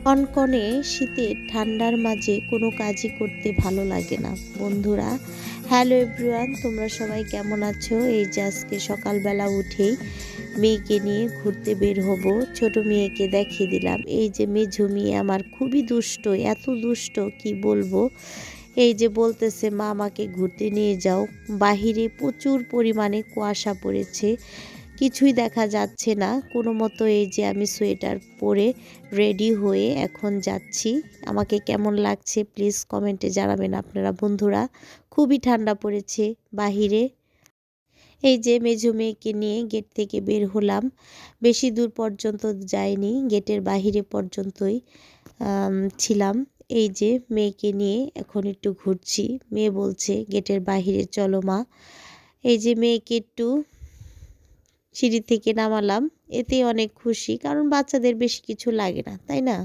কনকনে শীতের ঠান্ডার মাঝে কোনো কাজই করতে ভালো লাগে না বন্ধুরা। হ্যালো এভরিওয়ান, তোমরা সবাই কেমন আছো? এই যে আজকে সকালবেলা উঠেই মেয়েকে নিয়ে ঘুরতে বের হব। ছোট মেয়েকে দেখিয়ে দিলাম, এই যে মেঝো মেয়ে আমার খুবই দুষ্ট, এত দুষ্ট কি বলবো। এই যে বলতেছে মা আমাকে ঘুরতে নিয়ে যাও। বাহিরে প্রচুর পরিমাণে কুয়াশা পড়েছে, কিছুই দেখা যাচ্ছে না কোনো মতো। এই যে আমি সোয়েটার পরে রেডি হয়ে এখন যাচ্ছি। আমাকে কেমন লাগছে প্লিজ কমেন্টে জানাবেন আপনারা বন্ধুরা। খুবই ঠান্ডা পড়েছে বাহিরে। এই যে মেঝো মেয়েকে নিয়ে গেট থেকে বের হলাম। বেশি দূর পর্যন্ত যাইনি, গেটের বাহিরে পর্যন্তই ছিলাম। এই যে মেয়েকে নিয়ে এখন একটু ঘুরছি। মেয়ে বলছে গেটের বাহিরে চলো মা। এই যে মেয়েকে একটু সিঁড়ি থেকে নামালাম, এতে অনেক খুশি, কারণ বাচ্চাদের বেশি কিছু লাগে না, তাই না?